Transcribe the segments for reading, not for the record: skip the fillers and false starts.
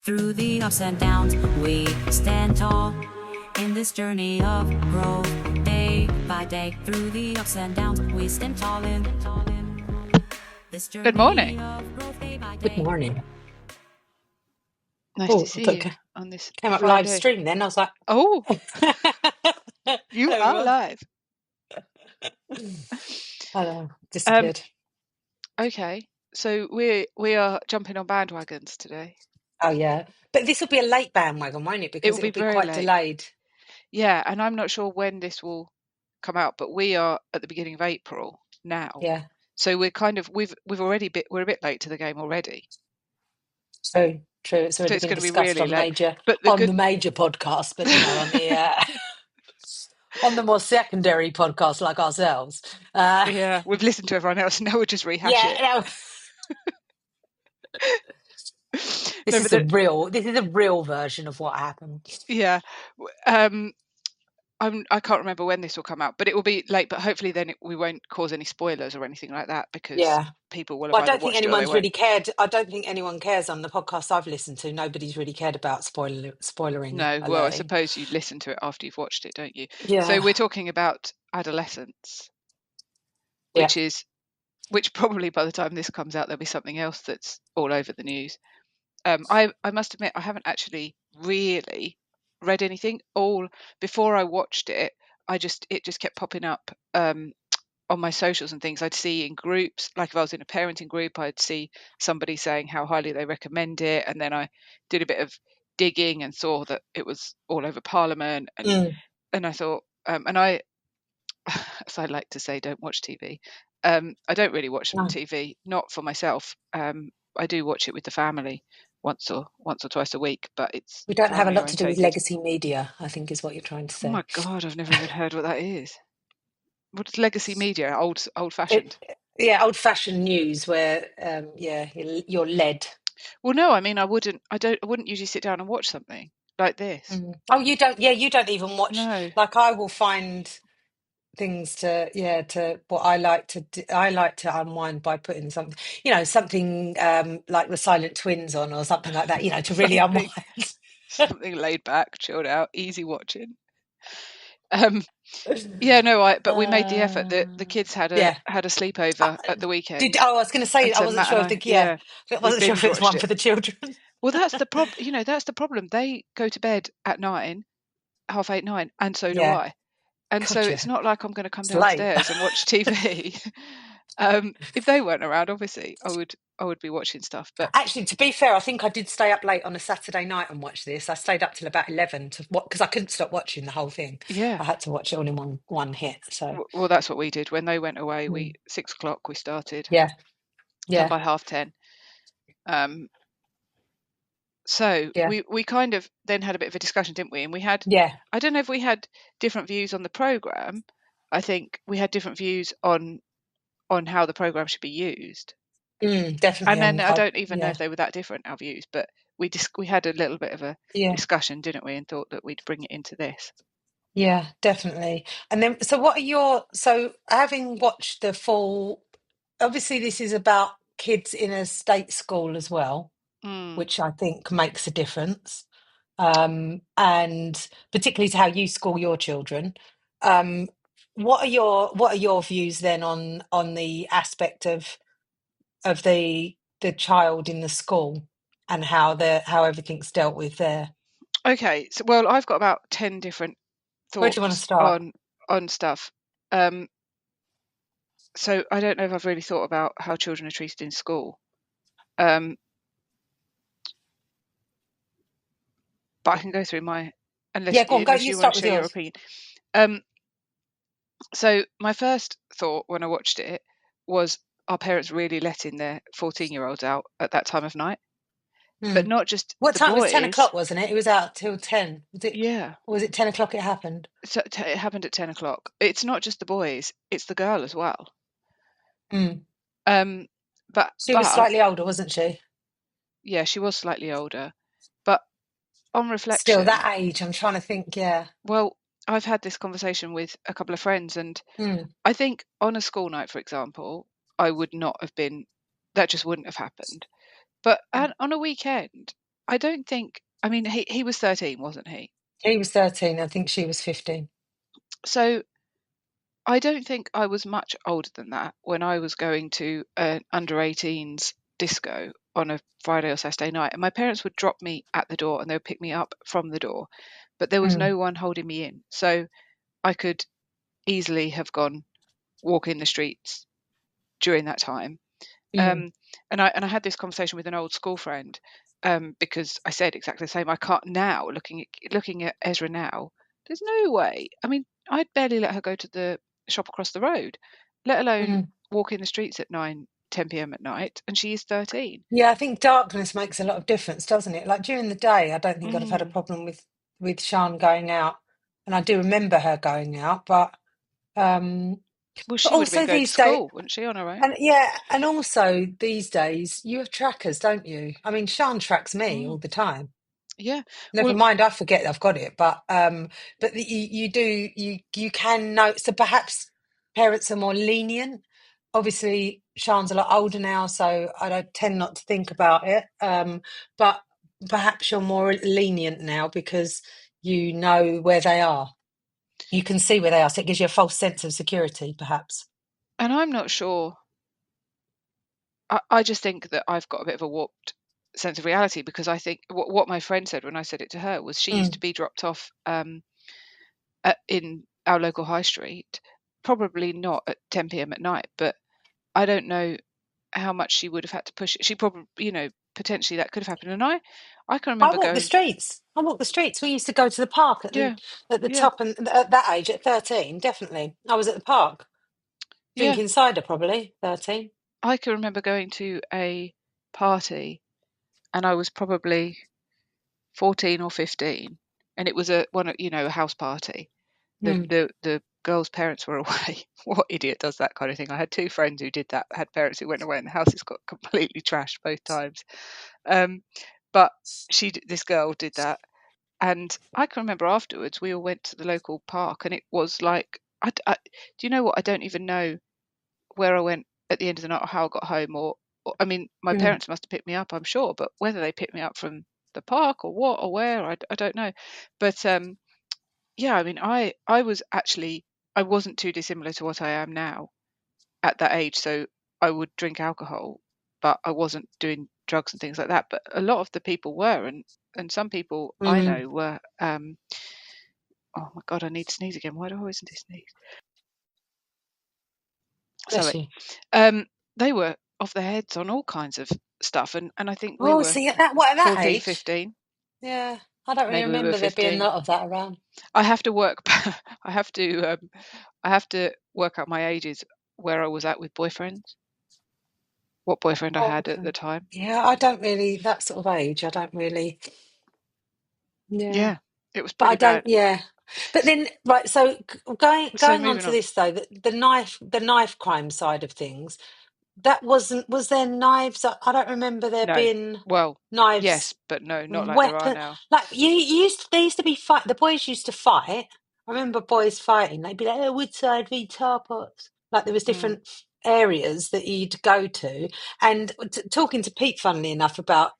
Through the ups and downs, we stand tall in this journey of growth. Day by day, through the ups and downs, we stand tall in this journey. Good morning. Of growth, day by Good day. morning. Nice Oh, to I see thought you it on this came up live Friday. stream then. I was like, Oh, you hello, are everyone. live. Hello, disappeared. Okay, so we are jumping on bandwagons today. Oh, yeah. But this will be a late bandwagon, won't it? It Because will it'll be be very quite late. delayed. Yeah, and I'm not sure when this will come out, but we are at the beginning of April now. Yeah. So we're kind of we're a bit late to the game already. So true. It's So already it's been going to be discussed really on late. major But the major podcast, but on the on the more secondary podcast like ourselves. yeah, we've listened to everyone else. Now we'll just rehash it. No. This is a real version of what happened. Yeah. I can't remember when this will come out, but it will be late. But hopefully, then we won't cause any spoilers or anything like that because people will have Well, I either don't think watched it or they anyone's won't. really cared. I don't think anyone cares on the podcasts I've listened to. Nobody's really cared about spoilering. No, well, I alerting. suppose you listen to it after you've watched it, don't you? Yeah. So we're talking about Adolescence, which probably by the time this comes out, there'll be something else that's all over the news. I must admit, I haven't actually really read anything. All before I watched it, it just kept popping up on my socials and things. I'd see in groups, like if I was in a parenting group, I'd see somebody saying how highly they recommend it, and then I did a bit of digging and saw that it was all over Parliament, and I thought, and I, as I like to say, don't watch TV. I don't really watch TV, not for myself. I do watch it with the family once or twice a week, but it's We don't have a family lot to do with orientated. legacy media, I think is what you're trying to say. Oh my God, I've never even heard what that is. What is legacy media? Old fashioned. Old-fashioned news where you're led. Well, no, I mean, I wouldn't usually sit down and watch something like this. Oh, you don't? Yeah, you don't even watch. No. Like I will find things to what I like to do. I like to unwind by putting something, like the Silent Twins on or something like that, to really unwind. Something laid back, chilled out, easy watching. Yeah, no, but we made the effort. The kids had a sleepover at the weekend. I was going to say, and I so wasn't Matt sure and if I wasn't sure if it was one for the children. Well, that's the problem. That's the problem. They go to bed at 9, 8:30, 9, and so do I. And so it's not like I'm going to come downstairs and watch TV. If they weren't around, obviously, I would be watching stuff. But actually, to be fair, I think I did stay up late on a Saturday night and watch this. I stayed up till about 11 because I couldn't stop watching the whole thing. Yeah, I had to watch it all in one hit. So well, that's what we did when they went away. 6:00 we started. Yeah. Done by 10:30. So we kind of then had a bit of a discussion, didn't we? And we had, I don't know if we had different views on the programme. I think we had different views on how the programme should be used. Definitely. And then I don't even know if they were that different, our views, but we had a little bit of a discussion, didn't we? And thought that we'd bring it into this. Yeah, definitely. And then, so having watched the full, obviously this is about kids in a state school as well, which I think makes a difference. And particularly to how you school your children. What are your views then on the aspect of the child in the school and how everything's dealt with there? Okay, so I've got about 10 different thoughts. Where do you want to start? on stuff. So I don't know if I've really thought about how children are treated in school. But I can go through my unless you want to share your opinion. So my first thought when I watched it was, are parents really letting their 14-year-olds out at that time of night? But not just what time? It was 10 o'clock, wasn't it? It was out till 10. Was it? Yeah. Or was it 10 o'clock it happened? So it happened at 10 o'clock. It's not just the boys, it's the girl as well. But she was slightly older, wasn't she? Yeah, she was slightly older. But on reflection, still that age, I'm trying to think. Yeah. Well, I've had this conversation with a couple of friends, and I think on a school night, for example, I would not have been. That just wouldn't have happened. But on a weekend, I don't think. I mean, he was 13, wasn't he? He was 13. I think she was 15. So I don't think I was much older than that when I was going to an under 18s disco on a Friday or Saturday night, and my parents would drop me at the door and they would pick me up from the door, but there was Mm, no one holding me in, so I could easily have gone walking the streets during that time. mm. And I had this conversation with an old school friend, because I said exactly the same. I can't now, looking at Ezra now, there's no way. I mean, I'd barely let her go to the shop across the road, let alone Mm. walk in the streets at 9, 10 p.m. at night, and she is 13. Yeah, I think darkness makes a lot of difference, doesn't it? Like during the day, I don't think I'd have had a Mm. problem with Sian going out, and I do remember her going out. Um, Well, but she would have been also going to these days, school, wouldn't she, on her own? and yeah, and also these days, you have trackers, don't you? I mean, Sian tracks me all Mm. the time. Yeah. Never Well, mind, I forget I've got it, but you can know. So perhaps parents are more lenient. Obviously, Sian's a lot older now, so I don't tend not to think about it. But perhaps you're more lenient now because you know where they are. You can see where they are, so it gives you a false sense of security, perhaps. and I'm not sure. I just think that I've got a bit of a warped sense of reality, because I think what my friend said when I said it to her was she used Mm, to be dropped off in our local high street, probably not at 10 p.m. at night, but I don't know how much she would have had to push it. She probably, potentially that could have happened. And I can I remember walk the going, streets. I walk the streets. We used to go to the park yeah, at the yeah, top, and at that age, at 13, definitely, I was at the park yeah. drinking cider. Probably 13. I can remember going to a party, and I was probably 14 or 15, and it was a house party. the Mm, the the girls' parents were away. What idiot does that kind of thing? I had two friends who did that, had parents who went away, and the houses got completely trashed both times. But this girl did that, and I can remember afterwards we all went to the local park, and it was like, do you know what? I don't even know where I went at the end of the night, or how I got home, or I mean, my mm, parents must have picked me up, I'm sure, but whether they picked me up from the park or what or where, I don't know. But yeah, I mean, I wasn't too dissimilar to what I am now at that age. So I would drink alcohol, but I wasn't doing drugs and things like that. But a lot of the people were, and some people I mm. know were. Oh my God, I need to sneeze again. Why do I always need to sneeze? Bless Sorry. you. They were off their heads on all kinds of stuff, and I think we Oh, were see, at that 14, age, 15. yeah, I don't really Maybe we were remember there being a 15. lot of that around. I have to work. I have to. I have to work out my ages where I was at with boyfriends, what boyfriend I Oh, had at okay. the time. Yeah, I don't really that sort of age. I don't really. Yeah, Yeah, it was but I pretty bad. don't. Yeah, but then right. So So going on moving to on. this though, the knife crime side of things. That wasn't. Was there knives? I don't remember there No. being Well, yes, knives, but no, not like there are weapon. now. Like they used to be fight. The boys used to fight. I remember boys fighting. They'd be like, "Oh, Woodside v Tar Pots." Like there was Mm, different areas that you'd go to. And talking to Pete, funnily enough, about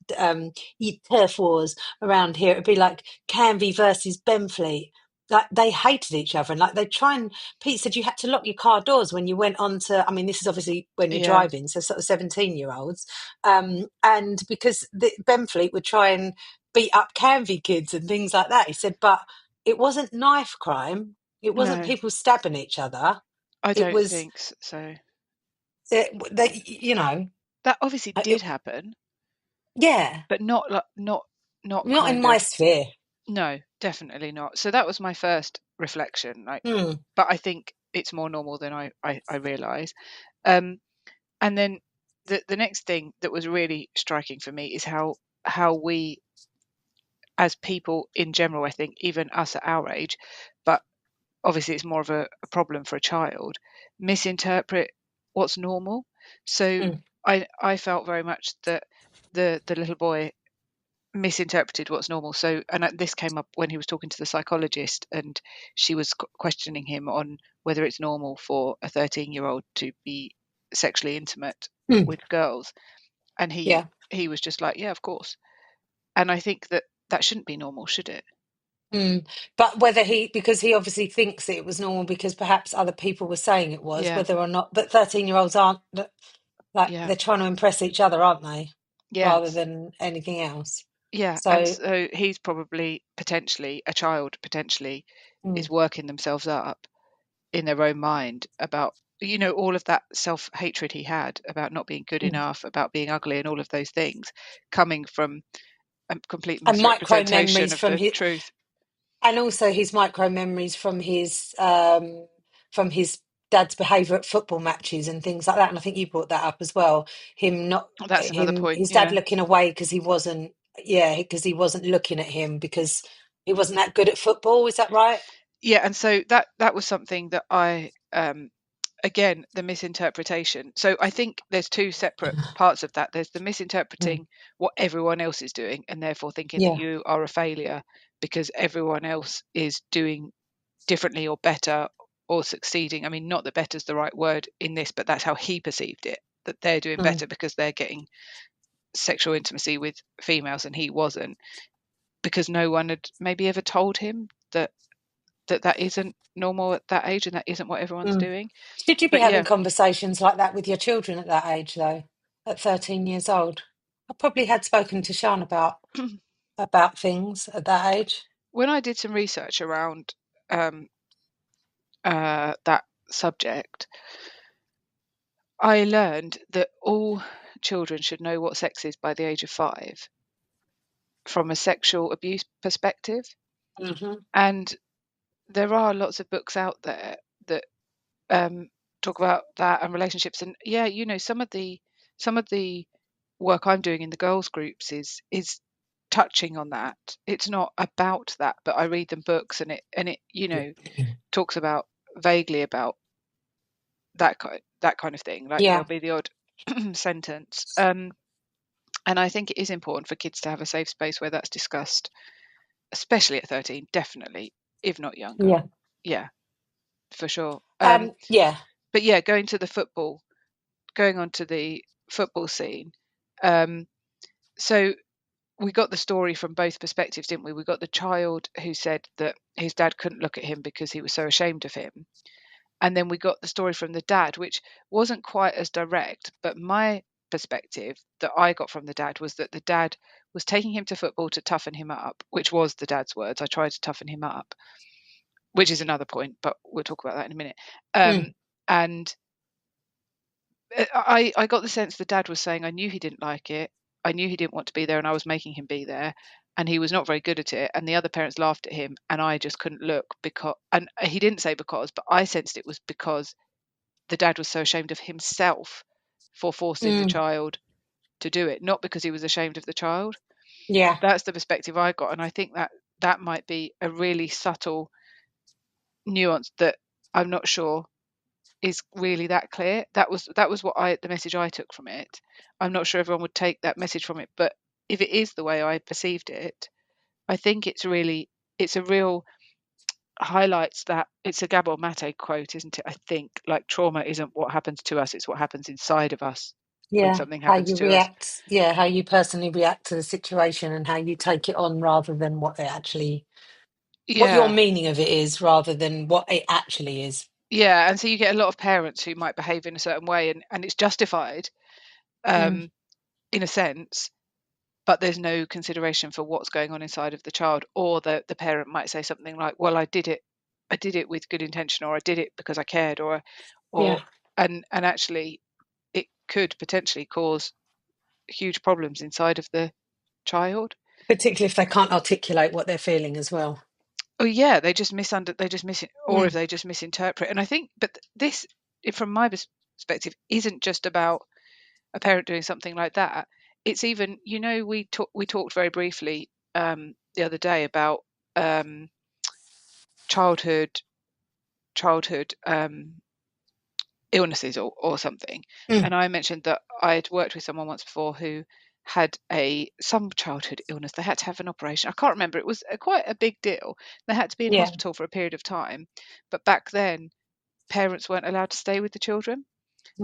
turf wars around here, it'd be like Canvey versus Benfleet. Like they hated each other, and like they'd try and Pete said you had to lock your car doors when you went on to. I mean, this is obviously when you're yeah, driving, so sort of 17-year-olds. And because Benfleet would try and beat up Canvey kids and things like that. He said, but it wasn't knife crime. It wasn't no, people stabbing each other. I It don't was, think so. you know, That obviously it, did happen, yeah, but not like not not in kind my of. sphere. No, definitely not. So that was my first reflection. Like, Hmm, but I think it's more normal than I realise. Um, and then the next thing that was really striking for me is how we, as people in general, I think even us at our age, but obviously it's more of a problem for a child, misinterpret what's normal. So hmm, I felt very much that the little boy misinterpreted what's normal. So, and this came up when he was talking to the psychologist, and she was questioning him on whether it's normal for a 13-year-old to be sexually intimate hmm, with girls, and he yeah. he was just like, yeah, of course. And I think that shouldn't be normal, should it? But because he obviously thinks that it was normal because perhaps other people were saying it was, Yeah, whether or not, but 13-year-olds aren't, like, yeah, they're trying to impress each other, aren't they? Rather yes, than anything else. yeah. And So, so he's probably a child potentially mm, is working themselves up in their own mind about, all of that self-hatred he had about not being good mm. enough, about being ugly, and all of those things coming from a complete And micro misrepresentation memories of the from his, truth. and also his micro memories from his dad's behaviour at football matches and things like that. And I think you brought that up as well. That's another point. His dad Yeah. looking away because he wasn't looking at him because he wasn't that good at football. Is that right? Yeah, and so that was something that I again, the misinterpretation. So I think there's two separate parts of that. There's the Mm. misinterpreting what everyone else is doing and therefore thinking that Yeah. you are a failure because everyone else is doing differently or better or succeeding. I mean, not that better is the right word in this, but that's how he perceived it, that they're doing Mm. better because they're getting sexual intimacy with females and he wasn't, because no one had maybe ever told him that isn't normal at that age and that isn't what everyone's Mm. doing. Should you be But having yeah, conversations like that with your children at that age, though? At 13 years old, I probably had spoken to Sean about things at that age. when I did some research around um, that subject, I learned that all children should know what sex is by the age of 5 from a sexual abuse perspective. Hmm. And there are lots of books out there that talk about that and relationships. And yeah, some of the work I'm doing in the girls groups is touching on that. It's not about that, but I read them books and it talks about vaguely about that kind of thing. Like Yeah, there'll be the odd sentence. And I think it is important for kids to have a safe space where that's discussed, especially at 13, definitely, if not younger. yeah, Yeah, for sure. yeah, But yeah, going on to the football scene. Um, so we got the story from both perspectives, didn't we? We got the child who said that his dad couldn't look at him because he was so ashamed of him. And then we got the story from the dad, which wasn't quite as direct, but my perspective that I got from the dad was that the dad was taking him to football to toughen him up, which was the dad's words. I tried to toughen him up, which is another point, but we'll talk about that in a minute. mm, And I got the sense the dad was saying, I knew he didn't like it. I knew he didn't want to be there, and I was making him be there. And he was not very good at it. And the other parents laughed at him, and I just couldn't look because, and he didn't say because, but I sensed it was because the dad was so ashamed of himself for forcing the mm, child to do it, not because he was ashamed of the child. yeah. That's the perspective I got. And I think that might be a really subtle nuance that I'm not sure is really that clear. That was the message I took from it. I'm not sure everyone would take that message from it, but if it is the way I perceived it, I think it's a real highlights that it's a Gabor Mate quote, isn't it? I think like trauma isn't what happens to us, it's what happens inside of us when Yeah, something how happens you to us. react, yeah, how you personally react to the situation and how you take it on rather than what your Yeah. meaning of it is rather than what it actually is. Yeah. And so you get a lot of parents who might behave in a certain way and it's justified, Mm, um, in a sense, but there's no consideration for what's going on inside of the child, or the parent might say something like, well, I did it with good intention, or I did it because I cared, or yeah, and actually it could potentially cause huge problems inside of the child. particularly if they can't articulate what they're feeling as well. Oh yeah, they just miss it, or if Mm, they just misinterpret. And I think, but this, from my perspective, isn't just about a parent doing something like that. It's even, we talked very briefly the other day about um, childhood childhood illnesses or something, mm, and I mentioned that I'd worked with someone once before who had some childhood illness. They had to have an operation. I can't remember. It was quite a big deal. They had to be in yeah, hospital for a period of time, but back then parents weren't allowed to stay with the children.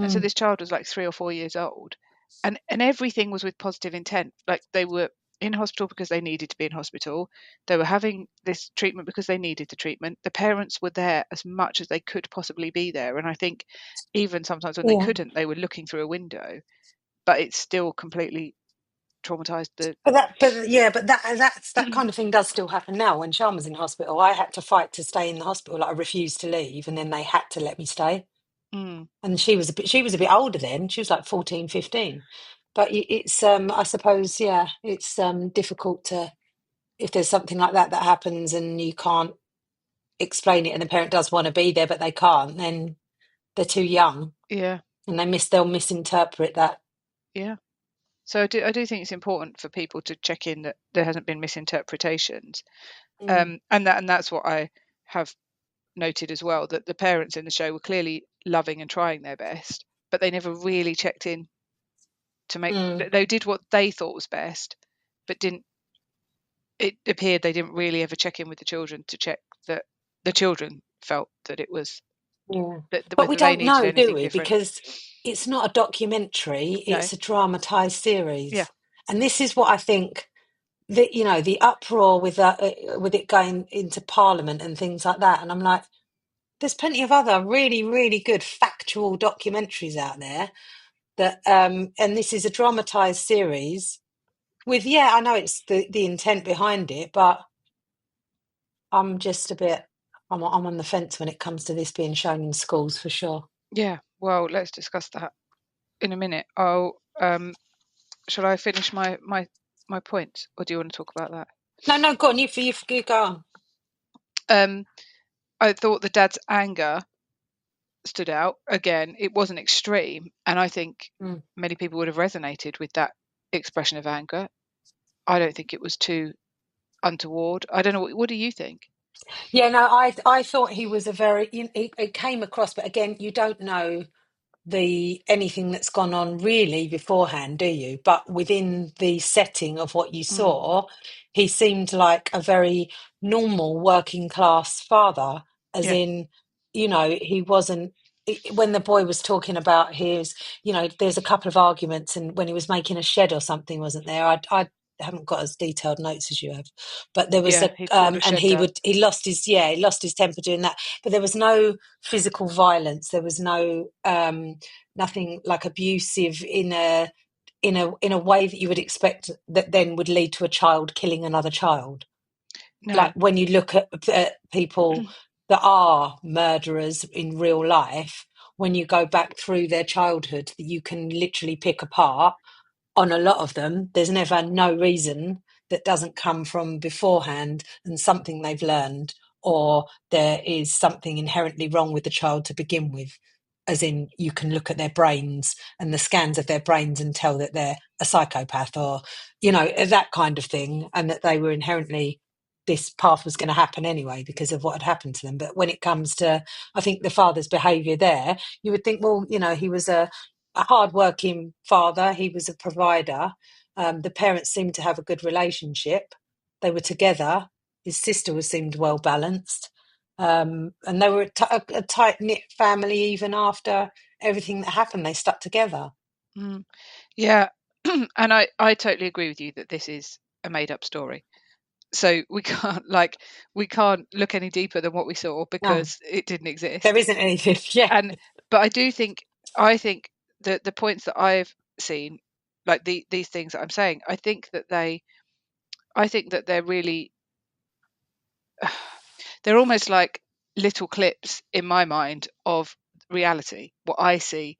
And so mm, this child was like 3 or 4 years old, and everything was with positive intent. Like they were in hospital because they needed to be in hospital. They were having this treatment because they needed the treatment. The parents were there as much as they could possibly be there. And I think even sometimes when they Yeah. couldn't, they were looking through a window, but it still completely traumatized the. But that kind of thing does still happen now. When Sean was in hospital, I had to fight to stay in the hospital. Like, I refused to leave, and then they had to let me stay. Mm, And she was a bit older then. She was like 14, 15. But it's I suppose, yeah, it's difficult to, if there's something like that that happens and you can't explain it, and the parent does want to be there but they can't, then they're too young, yeah, and they'll misinterpret that. yeah. So I do think it's important for people to check in that there hasn't been misinterpretations. Mm, And that's what I have noted as well, that the parents in the show were clearly loving and trying their best, but they never really checked in to make. mm, They did what they thought was best, but didn't. It appeared they didn't really ever check in with the children to check that the children felt that it was yeah. that But we whether they don't needed know, do anything we? different. Because it's not a documentary, No, it's a dramatized yeah, series. And this is what I think, that, you know, the uproar with that, with it going into Parliament and things like that. And I'm like, there's plenty of other really, really good factual documentaries out there that, and this is a dramatized series with, yeah, I know it's the intent behind it, but I'm just a bit, I'm on the fence when it comes to this being shown in schools for sure. yeah. Well, let's discuss that in a minute. Oh, shall I finish my point, or do you want to talk about that? No, no, go on, you go on. Um, I thought the dad's anger stood out. Again, it wasn't extreme, and I think Mm. many people would have resonated with that expression of anger. I don't think it was too untoward. I don't know. What do you think? Yeah, no, I thought he was a very, it came across, but again, you don't know the anything that's gone on really beforehand, do you? But within the setting of what you Mm, saw, he seemed like a very normal working class father, as yeah, in, you know, he wasn't. When the boy was talking about his, you know, there's a couple of arguments, and when he was making a shed or something, wasn't there? I haven't got as detailed notes as you have, but there was yeah. a, He pulled a and shed down. he lost his temper doing that, but there was no physical violence. There was no nothing like abusive in a way that you would expect that then would lead to a child killing another child. No. Like when you look at people that are murderers in real life, when you go back through their childhood, that you can literally pick apart on a lot of them, there's never no reason that doesn't come from beforehand and something they've learned, or there is something inherently wrong with the child to begin with. As in, you can look at their brains and the scans of their brains and tell that they're a psychopath, or, you know, that kind of thing, and that they were inherently, this path was going to happen anyway because of what had happened to them. But when it comes to, I think, the father's behaviour there, you would think, well, you know, he was a hard-working father. He was a provider. The parents seemed to have a good relationship. They were together. His sister was seemed well balanced, and they were a tight-knit family. Even after everything that happened, they stuck together. Mm, yeah, and I totally agree with you that this is a made up story. So we can't look any deeper than what we saw No, because it didn't there exist. isn't anything. Yeah. And but I think that the points that I've seen, like these things that I'm saying, I think that they're really they're almost like little clips in my mind of reality, what I see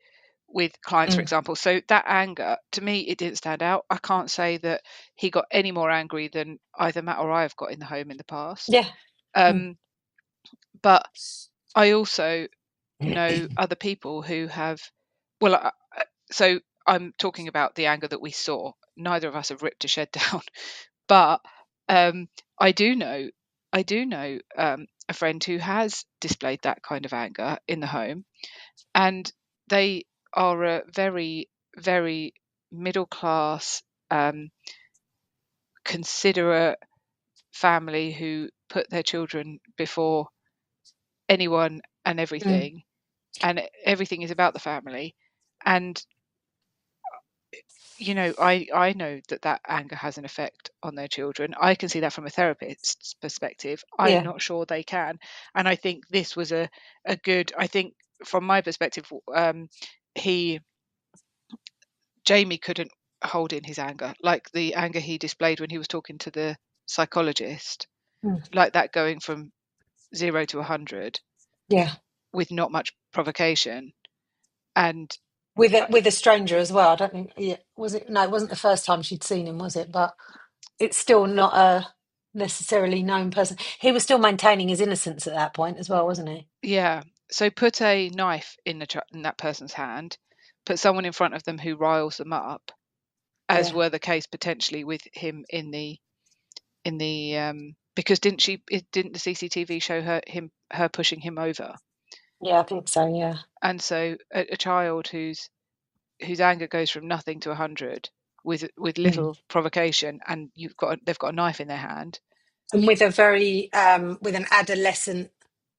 with clients, for Mm. example. So that anger, to me, it didn't stand out. I can't say that he got any more angry than either Matt or I have got in the home in the past. Yeah. Mm. Um, but I also know other people who have, well, so I'm talking about the anger that we saw. Neither of us have ripped a shed down, but um, I do know, a friend who has displayed that kind of anger in the home, and they are a very, very middle class, considerate family who put their children before anyone and Mm. everything, and everything is about the family. And I know that anger has an effect on their children. I can see that from a therapist's perspective. I'm Yeah. not sure they can. And I think this was a good, I think from my perspective, Jamie couldn't hold in his anger, like the anger he displayed when he was talking to the psychologist, Mm. like that going from 0 to 100 Yeah. with not much provocation. And With a stranger as well. I don't think, yeah, was it? No, it wasn't the first time she'd seen him, was it? But it's still not a necessarily known person. He was still maintaining his innocence at that point as well, wasn't he? yeah, so put a knife in that person's hand, put someone in front of them who riles them up, as Yeah. were the case potentially with him in the because didn't the CCTV show her pushing him over? Yeah, I think so. Yeah. And so a child whose anger goes from nothing to 100 with Mm. little provocation, and they've got a knife in their hand. And with a very with an adolescent,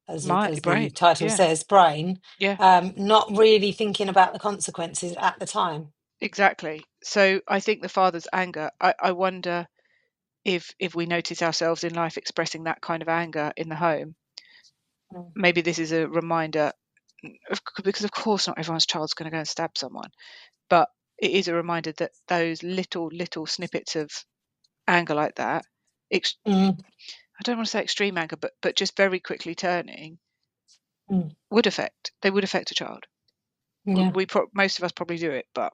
My as the brain, title yeah, says, brain, yeah, not really thinking about the consequences at the time. exactly. So I think the father's anger, I wonder if we notice ourselves in life expressing that kind of anger in the home, Mm. maybe this is a reminder because of course not everyone's child's going to go and stab someone, but it is a reminder that those little snippets of anger like that, Mm. I don't want to say extreme anger, but just very quickly turning, Mm. would affect a child. Yeah. Most of us probably do it, but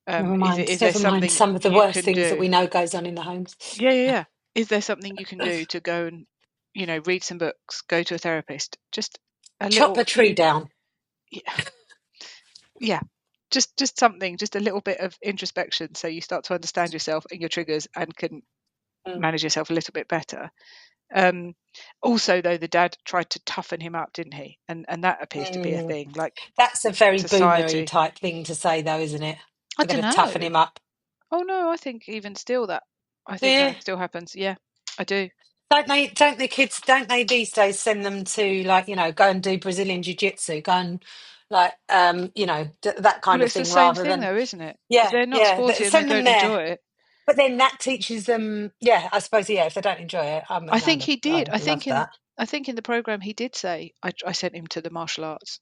Never is mind. there Never mind something some of the you worst can things that do? we know goes on in the homes. Yeah. Is there something you can do to go and read some books, go to a therapist, just a Chop little a tree down. yeah, yeah, just something, just a little bit of introspection, so you start to understand yourself and your triggers and can Mm. manage yourself a little bit better. Also, though, the dad tried to toughen him up, didn't he? And that appears to be a Mm. thing, like That's a very boomery society. type thing to say, though, isn't it? I We're going don't to toughen know. him up. Oh no, I Do think you? that still happens. Yeah, I do. Don't they? Don't the kids? Don't they these days send them to, like, go and do Brazilian jiu-jitsu, go and, like, that Well, kind of it's the thing, same rather thing than, though, isn't it? If yeah, they're not yeah, sporty and they send them don't there. enjoy it. But then that teaches them, yeah, I suppose, yeah, if they don't enjoy it, I I mean, think he did. I'd love that. I think in the program he did say I sent him to the martial arts,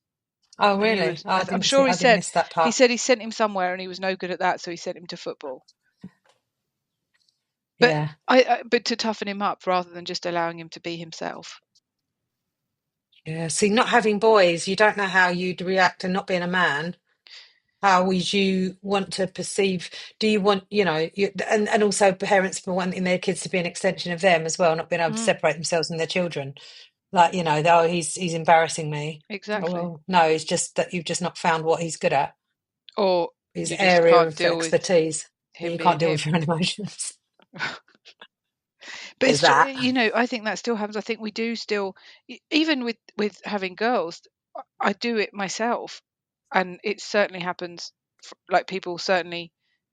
Oh, and he really? was. Oh, I I'm didn't see. sure I didn't miss that he part. said he sent him somewhere and he was no good at that, so he sent him to football. But Yeah, but to toughen him up rather than just allowing him to be himself. yeah. See, not having boys, you don't know how you'd react to not being a man. How would you want to perceive? Do you want, and also parents for wanting their kids to be an extension of them as well, not being able to Mm, separate themselves from their children. Like, oh, he's embarrassing me. Oh, exactly. well, no, it's just that you've just not found what he's good at, Or his you just area can't of deal with expertise. But him you can't being deal with him. your own emotions. But There's it's that. I think that still happens. I think we do still, even with having girls, I do it myself, and it certainly happens. Like people certainly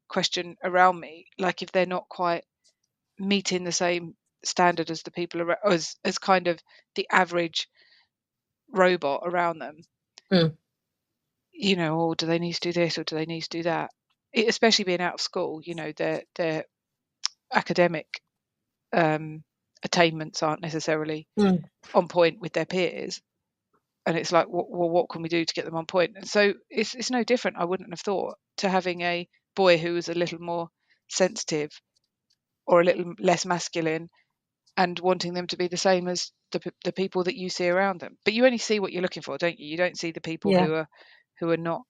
question around me, like if they're not quite meeting the same standard as the people around, as kind of the average robot around them. Mm. Or do they need to do this or do they need to do that? Especially being out of school, their academic attainments aren't necessarily Mm. on point with their peers, and it's like, well, what can we do to get them on point? And so it's no different, I wouldn't have thought, to having a boy who was a little more sensitive or a little less masculine, and wanting them to be the same as the people that you see around them. But you only see what you're looking for, don't you? You don't see the people Yeah. who are not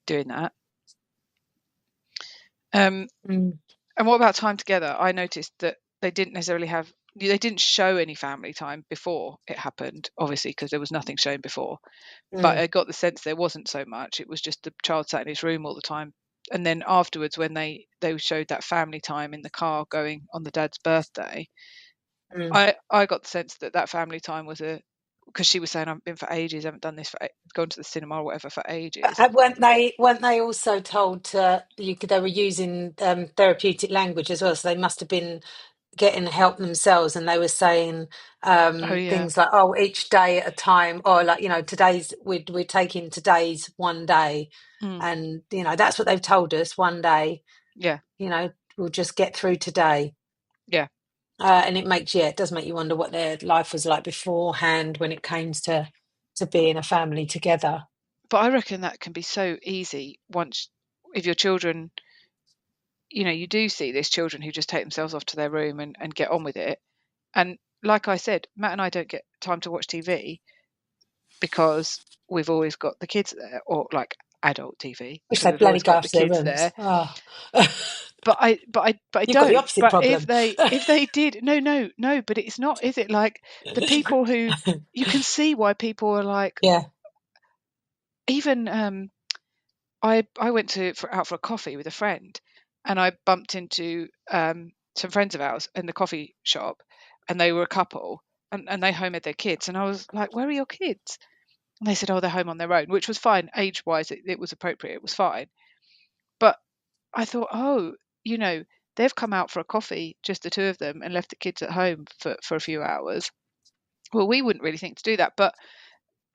doing that. Um, Mm. and what about time together? I noticed that they didn't show any family time before it happened, obviously, because there was nothing shown before. But Mm. I got the sense there wasn't so much. It was just the child sat in his room all the time. And then afterwards, when they showed that family time in the car going on the dad's birthday, Mm. I got the sense that family time was because she was saying, I've been for ages, I haven't done this gone to the cinema or whatever for ages. Weren't they also told they were using therapeutic language as well? So they must have been getting help themselves, and they were saying Oh yeah. things like, oh, each day at a time, or like, today's we're taking today's one day, Mm. and that's what they've told us, one day, Yeah. we'll just get through today. Yeah. And it does make you wonder what their life was like beforehand when it came to being a family together. But I reckon that can be so easy once, if your children, you do see these children who just take themselves off to their room and get on with it. And like I said, Matt and I don't get time to watch TV because we've always got the kids there, or like adult TV, Wish because they we've bloody always go got up the to their kids rooms. there. Oh. But I You've got the don't. opposite But if problem. they did, no, but it's not, is it? Like the people who, you can see why people are like, Yeah. even I went out for a coffee with a friend, and I bumped into some friends of ours in the coffee shop, and they were a couple, and they homered their kids, and I was like, where are your kids? And they said, oh, they're home on their own, which was fine. Age wise, it was appropriate, it was fine. But I thought, oh, they've come out for a coffee, just the two of them, and left the kids at home for a few hours. Well, we wouldn't really think to do that, but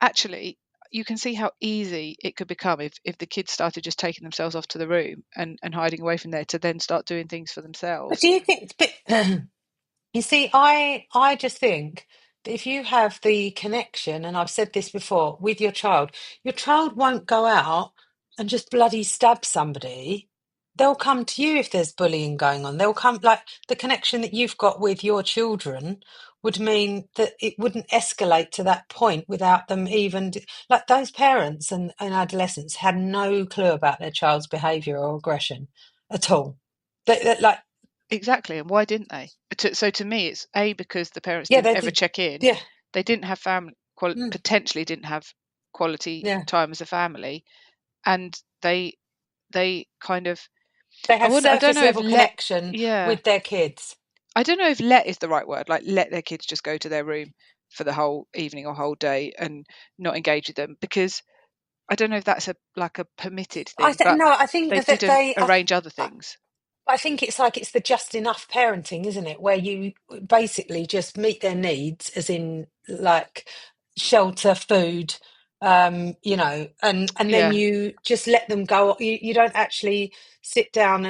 actually you can see how easy it could become if the kids started just taking themselves off to the room and hiding away from there, to then start doing things for But themselves. do you think? But you see, I just think that if you have the connection, and I've said this before, with your child won't go out and just bloody stab somebody. They'll come to you if there's bullying going on. They'll come, like, the connection that you've got with your children would mean that it wouldn't escalate to that point without them even like those parents and adolescents had no clue about their child's behaviour or aggression at all. Like, Exactly. And why didn't they? So to me, it's because the parents yeah, didn't they ever did. check in. Yeah. They didn't have Mm, potentially didn't have quality yeah. time as a family, and they kind of, They have I don't surface know if level let connection yeah with their kids. I don't know if let is the right word, like let their kids just go to their room for the whole evening or whole day and not engage with them, because I don't know if that's a permitted thing, but No, I think they that didn't arrange other I, things. I think it's like it's the just enough parenting, isn't it? Where you basically just meet their needs, as in like shelter, food, and then Yeah, you just let them go. You don't actually sit down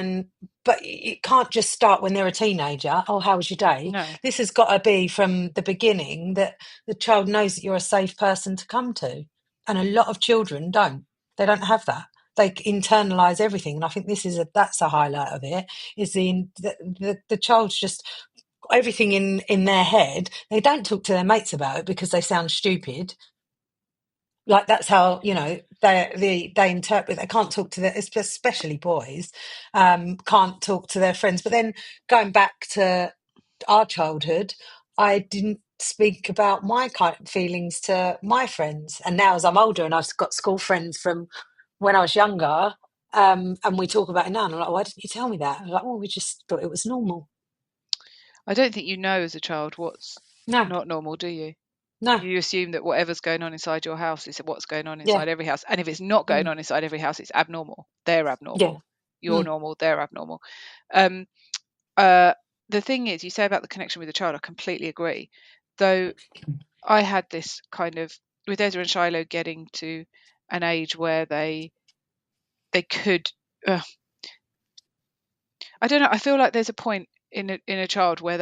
but it can't just start when they're a teenager. Oh, how was your day? no, This has got to be from the beginning that the child knows that you're a safe person to come to. And a lot of children don't. They don't have that. They internalize everything, and I think that's a highlight of it. Is the child's just everything in their head. They don't talk to their mates about it because they sound stupid. Like that's how they interpret. They can't talk to their, especially boys, can't talk to their friends. But then going back to our childhood, I didn't speak about my kind of feelings to my friends. And now, as I'm older and I've got school friends from when I was younger, and we talk about it now, and I'm like, why didn't you tell me that? I'm like, well, we just thought it was normal. I don't think you know as a child what's No, not normal, do you? no, You assume that whatever's going on inside your house is what's going on yeah, inside every house, and if it's not going mm, on inside every house, it's abnormal. They're yeah, abnormal. You're mm, normal. They're abnormal. Um, uh, the thing is, you say about the connection with the child, I completely agree. Though I had this kind of, with Ezra and Shiloh getting to an age where they could. I don't know. I feel like there's a point in a child where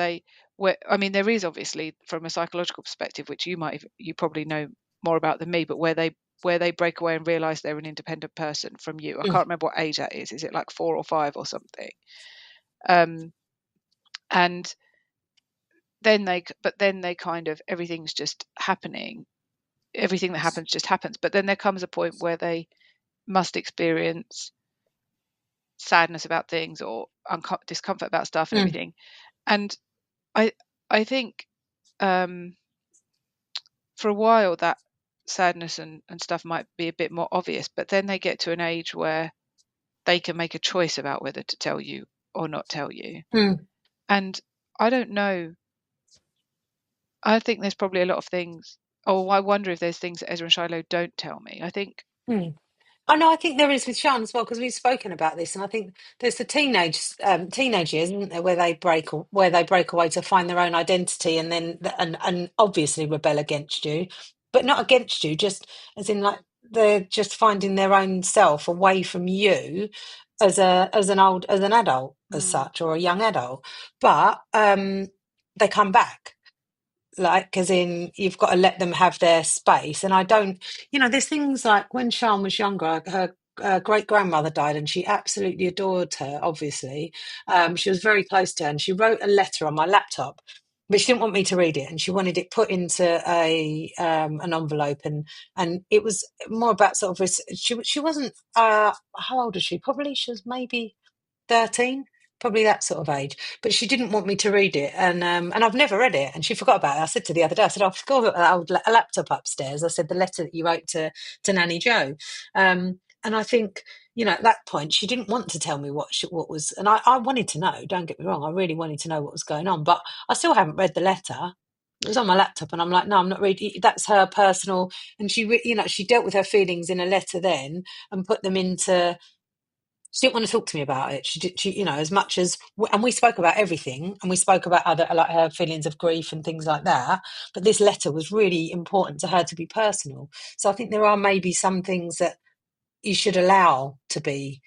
I mean, there is obviously from a psychological perspective, which you probably know more about than me, but where they break away and realize they're an independent person from you. I mm, can't remember what age that is. Is it like 4 or 5 or something? Um, and then they kind of, everything's just happening. Everything that happens just happens. But then there comes a point where they must experience sadness about things, or discomfort about stuff and mm, everything. And I I think, um, for a while that sadness and stuff might be a bit more obvious, but then they get to an age where they can make a choice about whether to tell you or not tell you. mm, And I don't know. I think there's probably a lot of things. Oh, I wonder if there's things that Ezra and Shiloh don't tell me. I think mm. I know. I think there is with Sean as well because we've spoken about this, and I think there's the teenage years, isn't there, where they break away to find their own identity, and then and obviously rebel against you, but not against you, just as in like they're just finding their own self away from you as an adult as Mm. such or a young adult, but they come back like as in you've got to let them have their space. And I don't, there's things like when Sian was younger, her great grandmother died and she absolutely adored her, obviously. She was very close to her and she wrote a letter on my laptop, but she didn't want me to read it and she wanted it put into a an envelope, and it was more about sort of she wasn't how old was she? Probably she was maybe 13, probably that sort of age. But she didn't want me to read it. And I've never read it. And she forgot about it. I said to the other day, I said, I've got that old laptop upstairs. I said, the letter that you wrote to Nanny Joe. And I think, at that point, she didn't want to tell me what was, and I wanted to know, don't get me wrong. I really wanted to know what was going on, but I still haven't read the letter. It was on my laptop and I'm like, no, I'm not reading. That's her personal. And she dealt with her feelings in a letter then and put them into, she didn't want to talk to me about it. She did, as much as, and we spoke about everything, and we spoke about other, like her feelings of grief and things like that. But this letter was really important to her to be personal. So I think there are maybe some things that you should allow to be,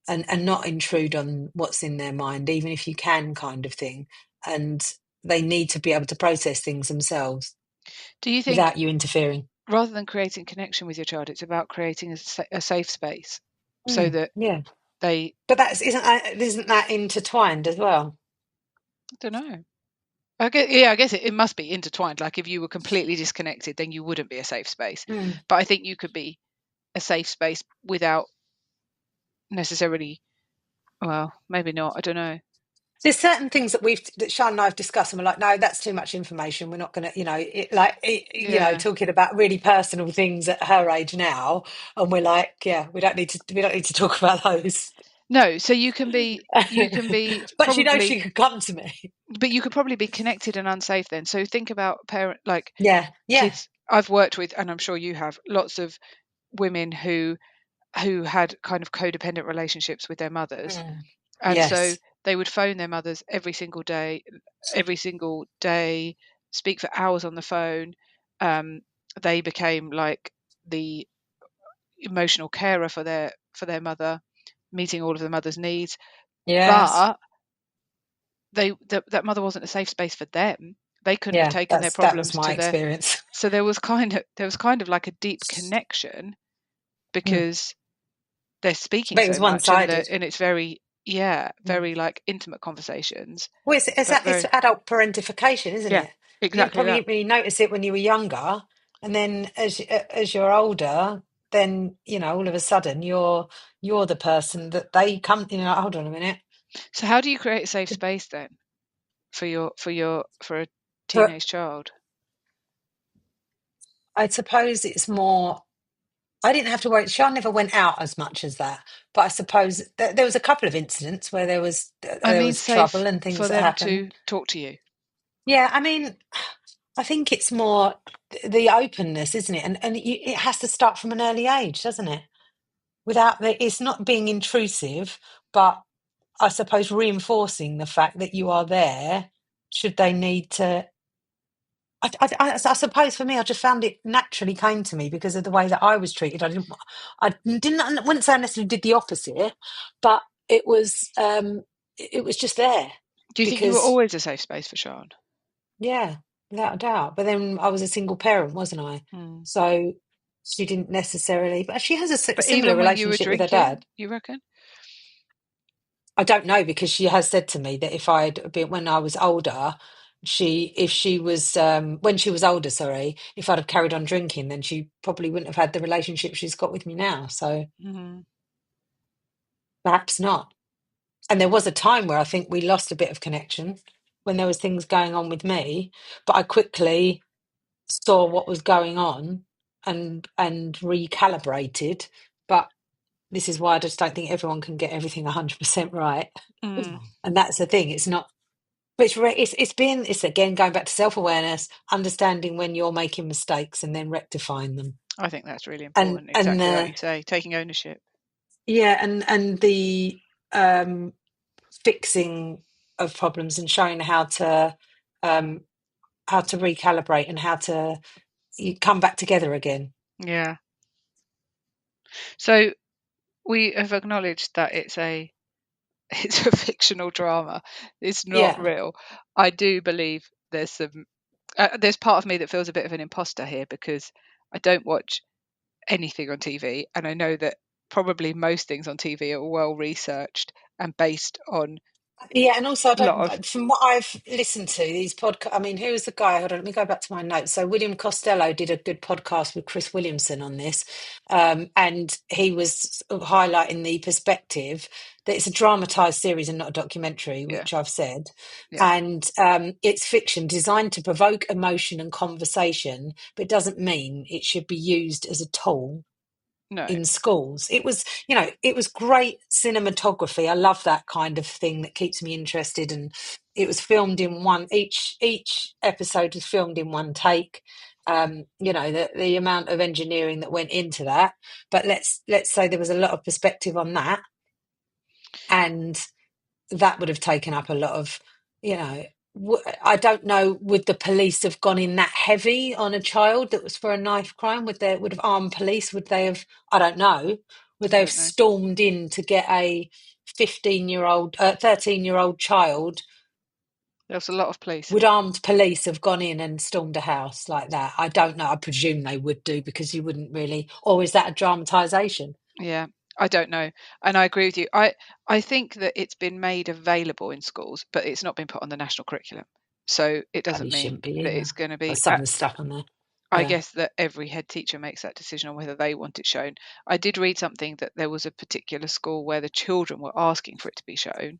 and not intrude on what's in their mind, even if you can, kind of thing. And they need to be able to process things themselves Do you think without you interfering. rather than creating connection with your child, it's about creating a safe space so that Yeah, they, but isn't that intertwined as well? I don't know. I guess it must be intertwined. Like if you were completely disconnected, then you wouldn't be a safe space. Mm. But I think you could be a safe space without necessarily, well, maybe not. I don't know. There's certain things that Sean and I have discussed, and we're like, no, that's too much information. We're not going to, Yeah. talking about really personal things at her age now, and we're like, yeah, we don't need to talk about those. No, so you can be But she knows probably, she could come to me. but you could probably be connected and unsafe then. So think about Yeah, yeah, kids. I've worked with, and I'm sure you have, lots of women who had kind of codependent relationships with their mothers, and so yes, they would phone their mothers every single day, speak for hours on the phone. They became like the emotional carer for their mother, meeting all of the mother's needs, yes, but that mother wasn't a safe space for them. They couldn't have yeah. taken their That was problems my to their, experience. so there was kind of like a deep connection Mm. because they're speaking But it was so much, and one-sided. it's very, yeah, Mm. very like intimate conversations, Well, but it's very, adult parentification, isn't yeah, it? You exactly probably that. didn't really notice it when you were younger, and then as you're older, then all of a sudden you're the person that they come. Hold on a minute. So how do you create a safe space then for a But teenage child? I suppose it's more. I didn't have to worry. Sean never went out as much as that, but I suppose there was a couple of incidents where I there mean, was trouble safe and things for that them happened. to talk to you. Yeah, I mean, I think it's more the openness, isn't it? And it has to start from an early age, doesn't it? It's not being intrusive, but I suppose reinforcing the fact that you are there should they need to. I suppose for me, I just found it naturally came to me because of the way that I was treated. I wouldn't say I necessarily did the opposite, but it was just there Do you think you were because, always a safe space for Sean? yeah, without a doubt. But then I was a single parent, wasn't I? Hmm. So she didn't necessarily, but she has a But similar even when you were relationship with her dad. drinking, you reckon? I don't know because she has said to me that if I'd been when I was older, if she was when she was older, sorry, if I'd have carried on drinking, then she probably wouldn't have had the relationship she's got with me now. So Hmm. perhaps not. And there was a time where I think we lost a bit of connection when there was things going on with me, but I quickly saw what was going on and recalibrated. But this is why I just don't think everyone can get everything 100% right. Mm. And that's the thing. It's not. But it's again going back to self-awareness, understanding when you're making mistakes and then rectifying them. I think that's really and important. and Exactly like you say, taking ownership. yeah, and the fixing of problems and showing um, how to recalibrate and how to come back together again. Yeah. So we have acknowledged that it's a fictional drama. It's not Yeah. real. I do believe there's there's part of me that feels a bit of an imposter here because I don't watch anything on TV, and I know that probably most things on TV are well researched and based on Yeah, and also I a lot of don't. From what I've listened to these podcasts, I mean, who was the guy? Hold on, let me go back to my notes. So William Costello did a good podcast with Chris Williamson on this, and he was sort of highlighting the perspective that it's a dramatized series and not a documentary, yeah, which I've said, yeah, and it's fiction designed to provoke emotion and conversation, but it doesn't mean it should be used as a tool no, in schools. It was, it was great cinematography. I love that kind of thing that keeps me interested. And it was filmed in each episode was filmed in one take. The amount of engineering that went into that. But let's say there was a lot of perspective on that, and that would have taken up a lot of, I don't know, would the police have gone in that heavy on a child that was for a knife crime? Would have armed police? Would they have, I don't know, would I they have don't know. stormed in to get a 15-year-old, 13-year-old child? There was a lot of police. Would armed police have gone in and stormed a house like that? I don't know. I presume they would do, because you wouldn't really, or is that a dramatisation? Yeah, I don't know, and I agree with you. I think that it's been made available in schools, but it's not been put on the national curriculum, so it doesn't Probably mean shouldn't be that either. it's going to But be. some of the stuff on there. I Yeah. guess that every head teacher makes that decision on whether they want it shown. I did read something that there was a particular school where the children were asking for it to be shown,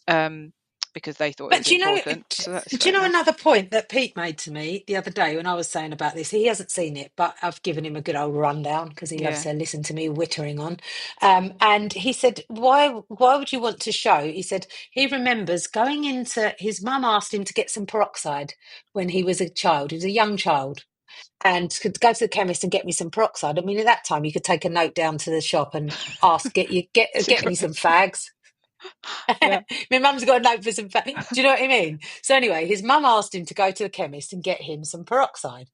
um, because they thought it But was do you know, important. So that's do fair you know enough. another point that Pete made to me the other day when I was saying about this? He hasn't seen it, but I've given him a good old rundown because he loves Yeah. to listen to me whittering on. And he said, "Why would you want to show?" He said he remembers going into his mum asked him to get some peroxide when he was a child. He was a young child. And could go to the chemist and get me some peroxide. I mean, at that time, you could take a note down to the shop and ask, get me some Secretly. fags. Yeah. My mum's got a note for some. Do you know what I mean? So anyway, his mum asked him to go to the chemist and get him some peroxide.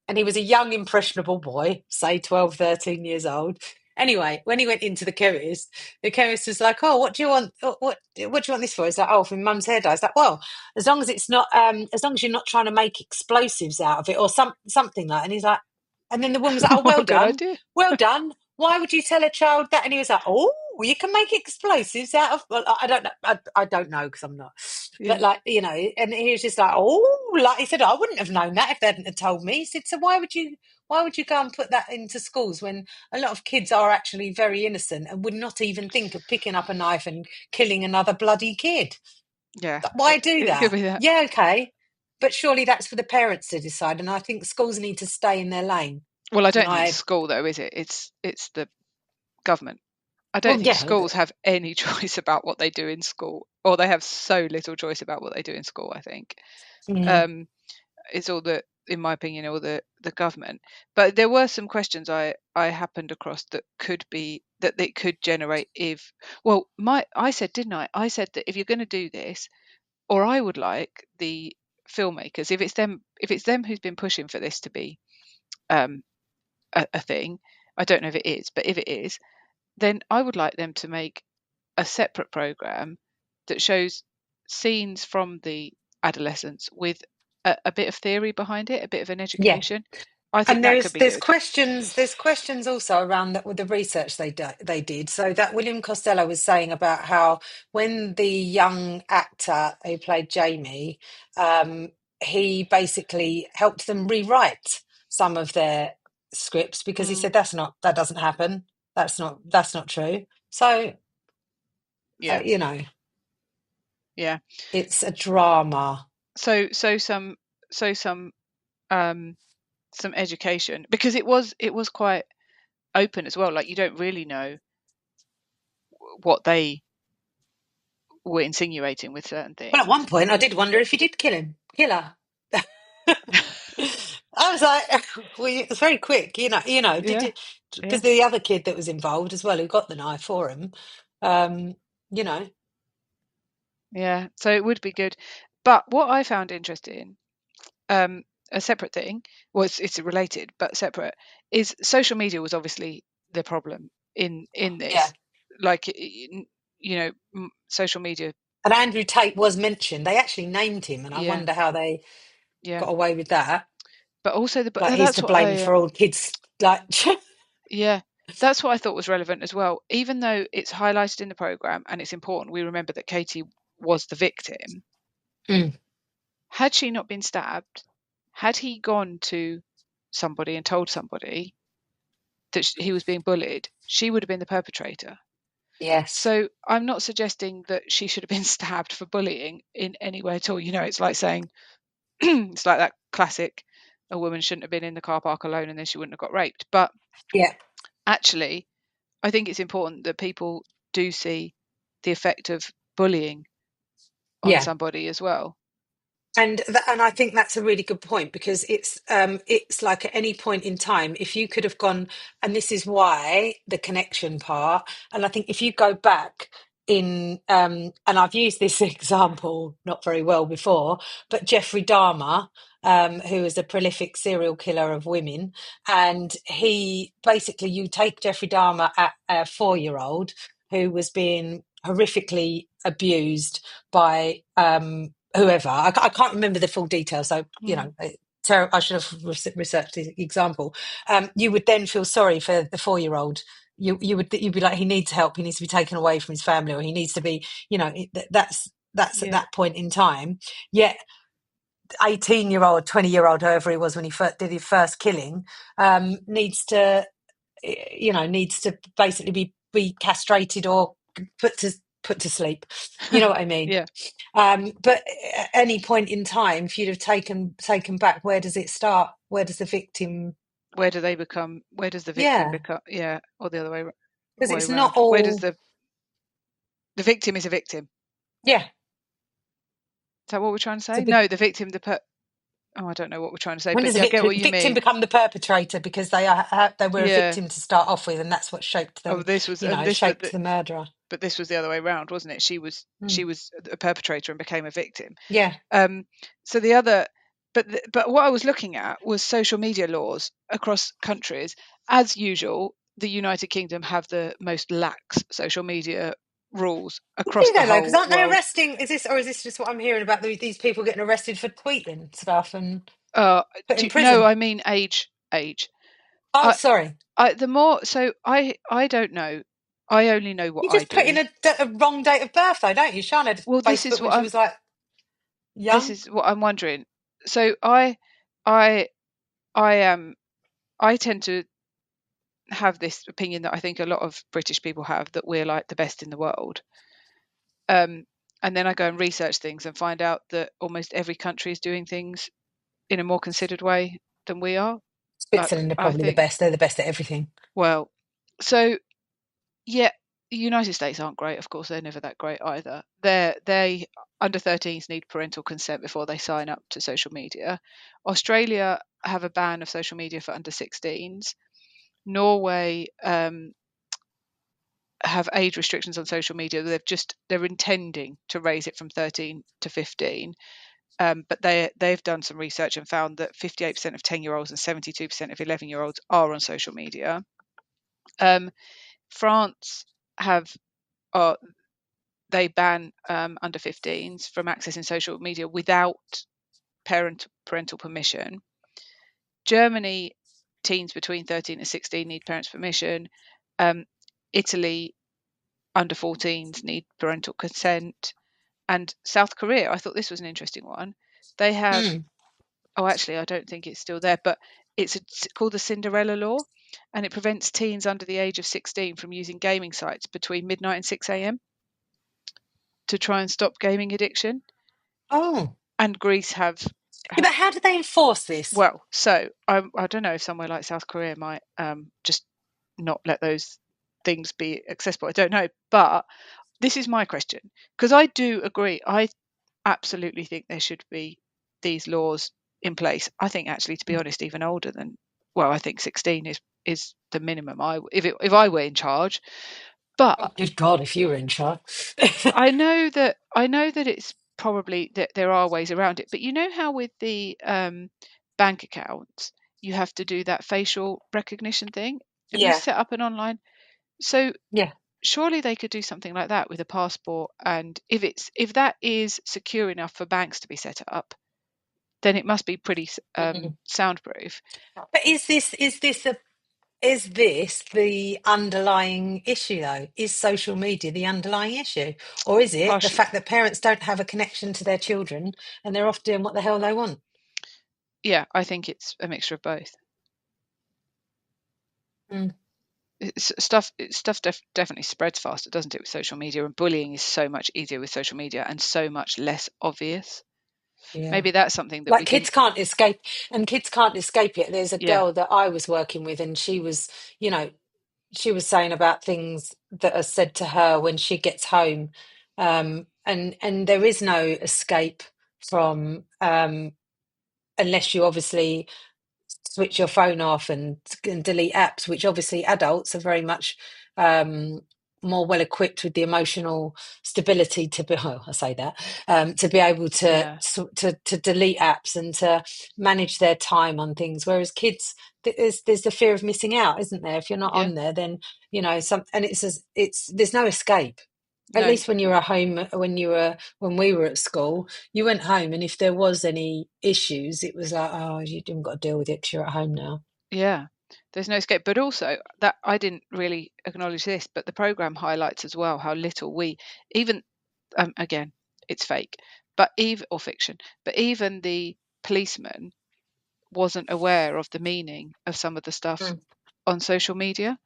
And he was a young, impressionable boy, say 12, 13 years old. Anyway, when he went into the chemist was like, "Oh, what do you want? What do you want this for?" He's like, "Oh, for my mum's hair dye." He's like, "Well, as long as it's not, as long as you're not trying to make explosives out of it or something like." And he's like, and then the woman was like, "Oh, well What a good done, idea. well done. Why would you tell a child that?" And he was like, "Oh, you can make explosives out of." Well, I don't know. I don't know because I'm not. But Yeah. and he was just like, "Oh," like he said, "I wouldn't have known that if they hadn't have told me." He said, "So why would you? Why would you go and put that into schools when a lot of kids are actually very innocent and would not even think of picking up a knife and killing another bloody kid? Yeah. Why do It could that?" be that. Yeah, okay. But surely that's for the parents to decide. And I think schools need to stay in their lane. Well, I And don't think it's school though, is it? It's the government. I don't well, think yeah. schools have any choice about what they do in school, or they have so little choice about what they do in school. I think Mm. um, it's all in my opinion, all the government. But there were some questions I happened across that could be that they could generate if. Well, I said, didn't I? I said that if you're going to do this, or I would like the filmmakers, if it's them who's been pushing for this to be um, a thing. I don't know if it is, but if it is, then I would like them to make a separate program that shows scenes from the adolescence with a bit of theory behind it, a bit of an Yeah. education. I think And that could be there's good. questions also around that with the research they did. So that William Costello was saying about how when the young actor who played Jamie, he basically helped them rewrite some of their scripts because he Mm, said that doesn't happen. That's not true. So yeah, you know, yeah. it's a drama. So um some education because it was quite open as well. Like you don't really know what they were insinuating with certain Well, at one things. point, I did wonder if he did kill her. I was like, well, it's very quick, did Yeah, you, because yeah, the other kid that was involved as well, who got the knife for him, um, you know, yeah. So it would be good. But what I found interesting, a separate thing, well, it's related but separate, is social media was obviously the problem in yeah. this. Like, social media. And Andrew Tate was mentioned. They actually named him, and I Yeah, wonder how they yeah. got away with that. But also Like he's that's to what blame I for all kids. Like, yeah, that's what I thought was relevant as well. Even though it's highlighted in the program and it's important we remember that Katie was the victim, Mm, had she not been stabbed, had he gone to somebody and told somebody that he was being bullied, she would have been the perpetrator. yes, So I'm not suggesting that she should have been stabbed for bullying in any way at all. It's like saying, it's like that classic, a woman shouldn't have been in the car park alone and then she wouldn't have got raped. But yeah, actually, I think it's important that people do see the effect of bullying on yeah. somebody as well. And I think that's a really good point, because it's like at any point in time, if you could have gone, and this is why the connection part. And I think if you go back in, and I've used this example not very well before, but Jeffrey Dahmer, who is a prolific serial killer of women, and he basically, you take Jeffrey Dahmer at a 4-year-old who was being horrifically abused by whoever. I can't remember the full details, so Mm. I should have researched the example. You would then feel sorry for the 4-year-old. You'd be like, he needs help. He needs to be taken away from his family, or he needs to be, that's at Yeah. that point in time. Yet 18-year-old, 20-year-old, whoever he was when he did his first killing, needs to, needs to basically be castrated or put to sleep. You know what I mean? Yeah. But at any point in time, if you'd have taken back, where does it start? Where does the victim? Where do they become? Where does the victim Yeah, become? Yeah, or the other because way it's not around. Where does all. the victim is a victim? Yeah, Is that what we're trying to so say? No, the victim. Oh, I don't know what we're trying to say, when but does a I get what you victim mean. become the perpetrator, because they were a Yeah. victim to start off with, and that's what shaped Oh, them. this was Shaped the murderer. but this was the other way around, wasn't it? Mm. She was a perpetrator and became a victim. Yeah, So the other, but what I was looking at was social media laws across countries. As usual, the United Kingdom have the most lax social media rules do across the they though? Because whole aren't they world. arresting? Is this just what I'm hearing about these people getting arrested for tweeting stuff and put in No, prison? I mean age. Oh, I, sorry. the more, so I don't know. I only know what You I just put in do. a wrong date of birth, though, don't you? Sean had Well, Facebook when she was like this young. is what I'm wondering. So I I am I tend to have this opinion that I think a lot of British people have, that we're like the best in the world. And then I go and research things and find out that almost every country is doing things in a more considered way than we are. Like, Switzerland are I probably the think, best. They're the best at everything. well, so yeah, the United States aren't great, of course, they're never that great either. They under 13s need parental consent before they sign up to social media. Australia have a ban of social media for under 16s. Norway have age restrictions on social media. They're intending to raise it from 13 to 15. But they've done some research and found that 58% of 10-year-olds and 72% of 11-year-olds are on social media. France have they ban under 15s from accessing social media without parental permission. Germany, teens between 13 and 16 need parents' permission. Italy, under 14s need parental consent. And South Korea, I thought this was an interesting one. They have, Mm. oh, actually, I don't think it's still there, but it's called the Cinderella Law, and it prevents teens under the age of 16 from using gaming sites between midnight and 6 a.m. to try and stop gaming addiction. Oh, And Greece have, yeah, but how do they enforce this? well, so I don't know if somewhere like South Korea might just not let those things be accessible. I don't know, but this is my question, because I do agree. I absolutely think there should be these laws in place. I think actually, to be honest, even older than, well, I think 16 is the minimum. If I were in charge, but Oh, good God, if you were in charge. I know that it's probably that there are ways around it. But you know how with the bank accounts you have to do that facial recognition thing. If you Yeah, set up an online, so yeah. surely they could do something like that with a passport. And if that is secure enough for banks to be set up, then it must be pretty Mm. soundproof. But is this the underlying issue though? Is social media the underlying issue? Or is it the Partially, fact that parents don't have a connection to their children and they're off doing what the hell they want? yeah, I think it's a mixture of both. Mm. Stuff definitely spreads faster, doesn't it, with social media? And bullying is so much easier with social media and so much less obvious. Yeah. Maybe that's something that we Like can. kids can't escape, and kids can't escape it. There's a Yeah, girl that I was working with, and you know, she was saying about things that are said to her when she gets home, and there is no escape from unless you obviously switch your phone off and delete apps, which obviously adults are very much um, more well equipped with the emotional stability to be. Oh, I say that to be able to, yeah, to delete apps and to manage their time on things. Whereas kids, there's the fear of missing out, isn't there? If you're not yeah. on there, then and it's there's no escape. At No, least when you were at home, when we were at school, you went home, and if there was any issues, it was like, oh, you didn't got to deal with it because you're at home now. yeah. There's no escape. But also that I didn't really acknowledge this, but the program highlights as well how little we even again, it's fake, but even or fiction, but even the policeman wasn't aware of the meaning of some of the stuff on social media.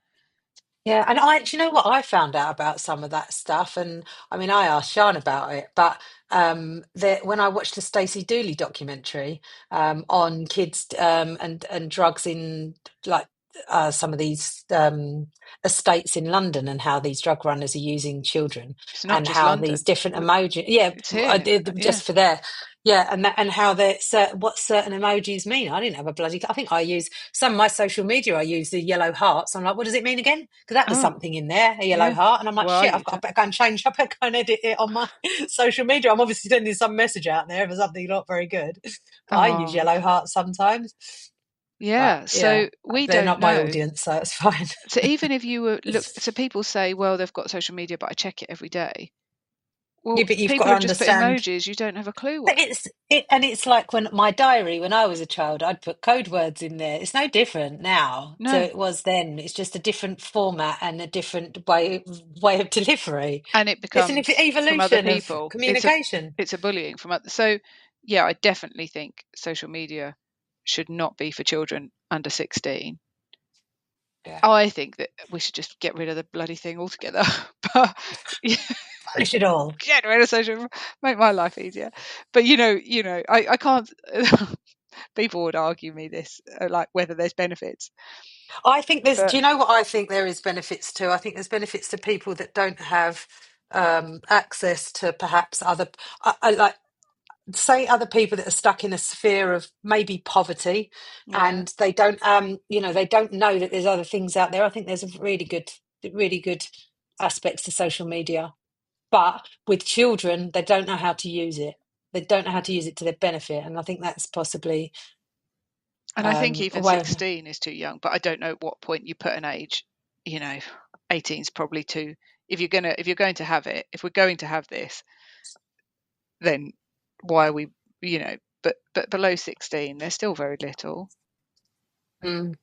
Yeah, and do you know what I found out about some of that stuff? And I mean, I asked Sean about it, but when I watched the Stacey Dooley documentary on kids and drugs in like some of these estates in London, and how these drug runners are using children, It's not and just how these London. different emoji, yeah, It's here. Yeah. just for there, yeah, and how what certain emojis mean. I didn't have a bloody. I think I use some of my social media. I use the yellow hearts. I'm like, what does it mean again? Because that was Oh, something in there, a yellow yeah. heart, and I'm like, Well, shit, I better go and change. I better go and edit it on my social media. I'm obviously sending some message out there for something not very good, but I use oh, yellow hearts sometimes. But yeah. yeah, So we they're don't not my know. audience, so it's fine. So even if you were look, so people say, well, they've got social media, but I check it every day. Yeah, Well, but you've got people to have just put understand. emojis. You don't have a clue But what. it's like when my diary when I was a child, I'd put code words in there. It's no different now to No, it was then. It's just a different format and a different way of delivery. and it It's an becomes from other evolution of people. communication. It's a bullying from other. So yeah, I definitely think social media should not be for children under 16. Yeah, I think that we should just get rid of the bloody thing altogether. But yeah, polish it all. get rid of social, make my life easier. But I can't. People would argue me this, like whether there's benefits, I think there's. Do but you know what I think there is benefits to? I think there's benefits to people that don't have access to perhaps other. Like say other people that are stuck in a sphere of maybe poverty, yeah. and they don't they don't know that there's other things out there. I think there's a really good aspects to social media, but with children they don't know how to use it. They don't know how to use it to their benefit, and I think that's possibly And I think a even way of. 16 is too young, but I don't know at what point you put an age. You know, 18 is probably too. If you're going to have it, if we're going to have this, then why are we? But below 16, they're still very little. Mm.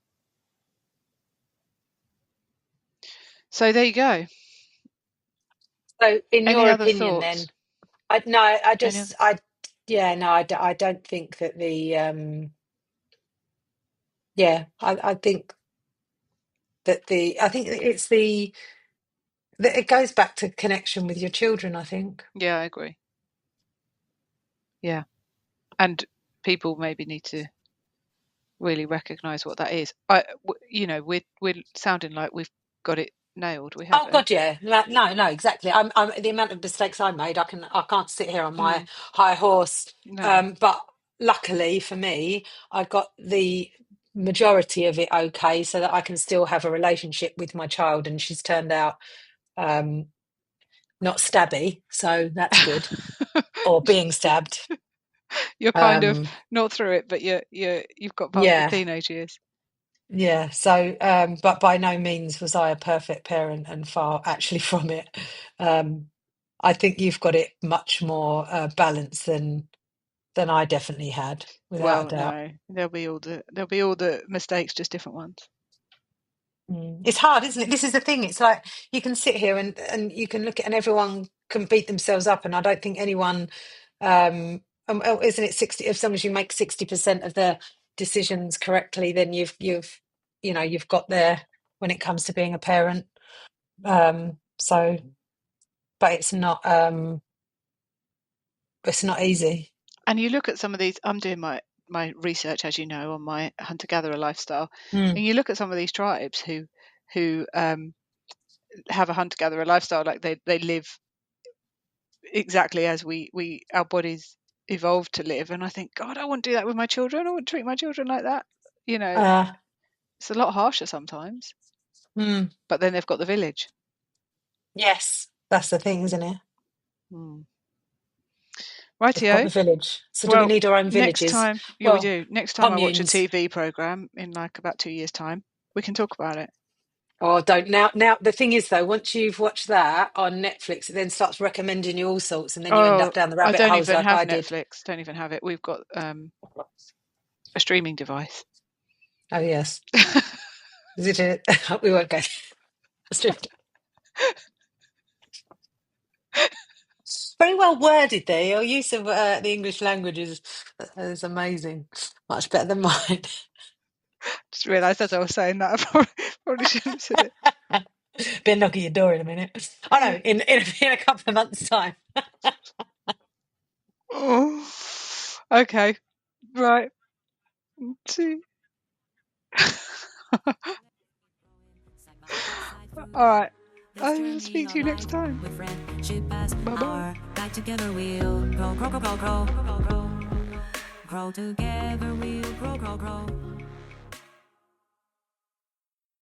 So there you go. So in Any your other opinion thoughts? then, no, I Any just other? yeah, no, I don't think that yeah, I think I think it's that it goes back to connection with your children, I think. Yeah, I agree. Yeah, and people maybe need to really recognise what that is. We're sounding like we've got it nailed. We Oh haven't. God, yeah. No, exactly. I'm the amount of mistakes I made. I can't sit here on my Mm, high horse. no. But luckily for me, I got the majority of it okay, so that I can still have a relationship with my child, and she's turned out not stabby, so that's good. Or being stabbed. You're kind of not through it, but you've got past the Yeah, teenage years. yeah. So, but by no means was I a perfect parent, and far actually from it. I think you've got it much more balanced than I definitely had, without a Well, doubt. no, there'll be all the mistakes, just different ones. It's hard, isn't it? This is the thing. It's like you can sit here and you can look at, and everyone can beat themselves up, and I don't think anyone, isn't it 60? As long as you make 60% of the decisions correctly, then you've got there when it comes to being a parent. So, but it's not easy. And you look at some of these. I'm doing my research, as you know, on my hunter-gatherer lifestyle, and you look at some of these tribes who have a hunter-gatherer lifestyle, like they live exactly as our bodies evolved to live. And I think, God, I wouldn't do that with my children. I wouldn't treat my children like that. It's a lot harsher sometimes. But then they've got the village. Yes, that's the thing, isn't it? They've got Rightio. the village. So do we Well, need our own next villages? time, yeah, we Well, do. Next time I watch a communes. TV program in like about 2 years' time, we can talk about it. Oh, don't now. Now the thing is, though, once you've watched that on Netflix, it then starts recommending you all sorts, and then you end up down the I rabbit don't holes even like have I did. Netflix. Don't even have it. We've got a streaming device. Oh yes, is it? We won't go. Very well worded there. Your use of the English language is amazing. Much better than mine. Just realised as I was saying that I probably shouldn't have said it. Be knocking your door in a minute. Oh no, in a couple of months' time. Oh, okay, right. 2. All right. I'll speak to you next time. Bye-bye. Together we'll grow, grow, grow, grow, grow, grow, grow. Grow together we'll grow, grow, grow.